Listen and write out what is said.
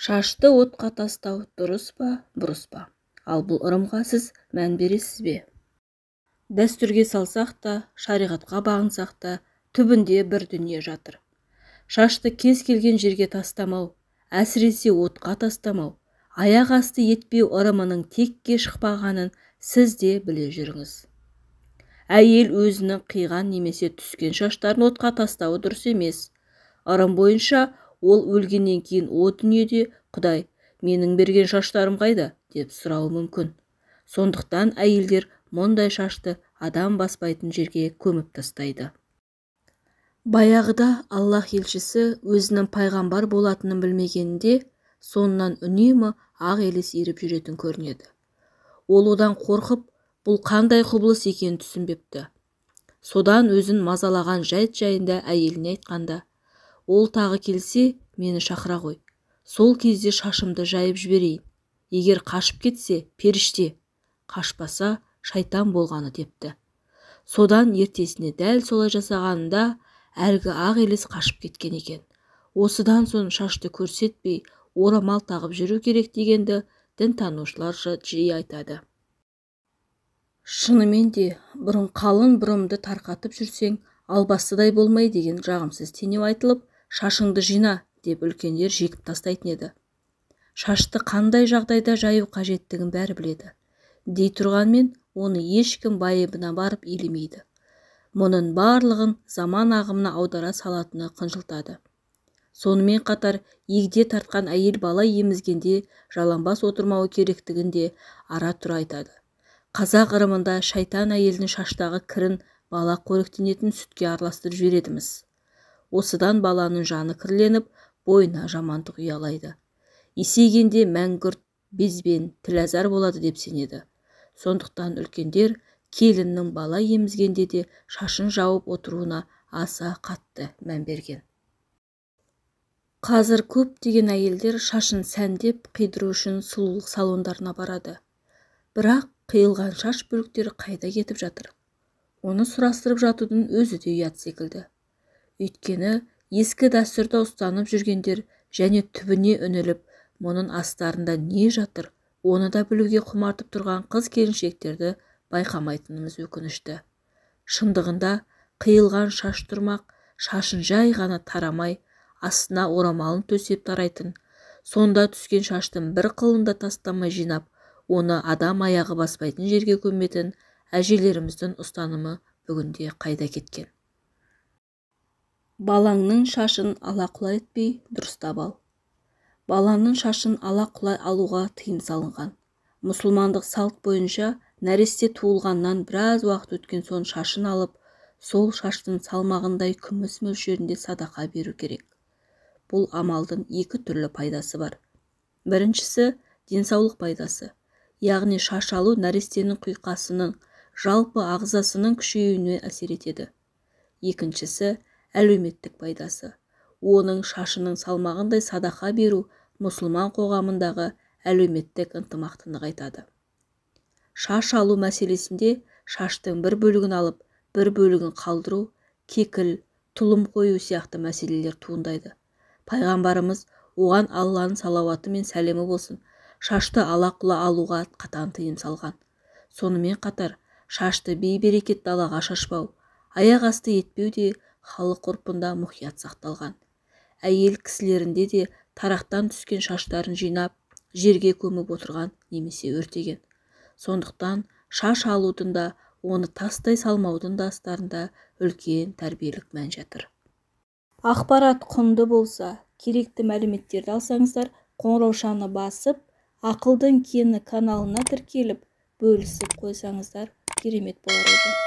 Шашты отқа тастау дұрыс па, бұрыс па? Ал бұл ырымға сіз мән бересіз бе? Дәстүрге салсақ та, шариғатқа бағынсақ та, түбінде бір дүние жатыр. Шашты кез келген жерге тастамау, әсіресе отқа тастамау, аяқ асты етпеу ырымының текке шықпағанын сіз де біле жүріңіз. Әйел өзінің қиған немесе түскен шаштарын отқа тастауы дұрыс емес. Ырым бойынша ол өлгеннен кейін о дүниеде Құдай, менің берген шаштарым қайда деп сұрауы мүмкін. Сондықтан әйелдер мұндай шашты адам баспайтын жерге көміп тастайды. Баяғыда Аллах елшісі өзінің пайғамбар болатынын білмегенде, соңынан үнемі ақ елес еріп жүретін көрінеді. Ол одан қорқып, бұл қандай құбылыс екенін түсінбепті. Содан өзін мазалаған жайт жайында әйеліне айтқанда, ол тағы келсе, мені шақыра ғой. Сол кезде шашымды жайып жіберейін. Егер қашып кетсе, періште, қашпаса, шайтан болғаны депті. Содан ертесіне дәл солай жасағанында әлгі ақ елес қашып кеткен екен. Осыдан соң шашты көрсетпей, орамал тағып жүру керек дегенді дінтанушылар жиі айтады. Шынымен де, бұрын қалың бұрымды тарқатып жүрсең, албастыдай болмай деген жағымсыз теңеу айтылып, шашыңды жина деп үлкендер жегіп тастайтын еді. Шашты қандай жағдайда жаю қажеттігін бәрі біледі. Дей тұрғанмен, оны ешкім байыбына барып елемейді. Мұның барлығын заман ағымына аудара салатыны қынжылтады. Сонымен қатар, егде тартқан әйел бала емізгенде жалаңбас отырмауы керектігінде ара-тұра айтады. Қазақ ырымында шайтан әйелдің шаштағы кірін бала қоректенетін сүтке араластырып жібередіміз. Осыдан баланың жаны кірленіп, бойына жамандық ұялайды. Есейгенде мәңгүрт, безбен, тілазар болады деп сенеді. Сондықтан үлкендер келіннің бала емізгенде де шашын жауып отыруына аса қатты мән берген. Қазір көптеген әйелдер шашын сәндеп қидыру үшін сұлулық салондарына барады. Бірақ қиылған шаш бөліктері қайда кетіп жатыр? Оны сұрастырып жатудың өзі де ұят секілді. Өйткені ескі дәстүрді ұстанып жүргендер және түбіне үніліп, мұның астарында не жатыр, оны да білуге құмартып тұрған қыз-келіншектерді байқамайтынымыз өкінішті. Шындығында қиылған шаш тұрмақ, шашын жай ғана тарамай, астына орамалын төсеп тарайтын, сонда түскен шаштың бір қылында тастамай жинап, оны адам аяғы баспайтын жерге көметін әжелеріміздің ұстанымы бүгінде қайда кеткен. Балаңның шашын ала-құла етпей дұрыстап ал. Баланың шашын ала-құла алуға тыйым салынған. Мұсылмандық салт бойынша нәресте туылғаннан біраз уақыт өткен соң шашын алып, сол шаштың салмағындай күміс мөлшерінде садақа беру керек. Бұл амалдың екі түрлі пайдасы бар. Біріншісі денсаулық пайдасы, яғни шаш алу нәрестенің құйқасының, жалпы ағзасының күшеюіне әсер етеді. Екіншісі әлеуметтік пайдасы. Оның шашының салмағындай садақа беру мұсылман қоғамындағы әлеуметтік ынтымақтастықты айтады. Шаш алу мәселесінде шаштың бір бөлігін алып, бір бөлігін қалдыру, кекіл, тұлым қою сияқты мәселелер туындайды. Пайғамбарымыз оған Алланың салауаты мен сәлемі болсын, шашты ала-құла алуға қатаң тыйым салған. Сонымен қатар, шашты бей-берекет далаға шашпау, аяқ асты етпеу де халық ғұрпында мұқият сақталған. Әйел кісілерінде де тарақтан түскен шаштарын жинап, жерге көміп отырған немесе өртеген. Сондықтан шаш алудың да, оны тастай салмаудың да астарында үлкен тәрбиелік мән жатыр. Ақпарат құнды болса, керекті мәліметтерді алсаңыздар, қоңыраушаны басып, Ақылдың Кені каналына тіркеліп, бөлісіп қойсаңыздар керемет болар еді.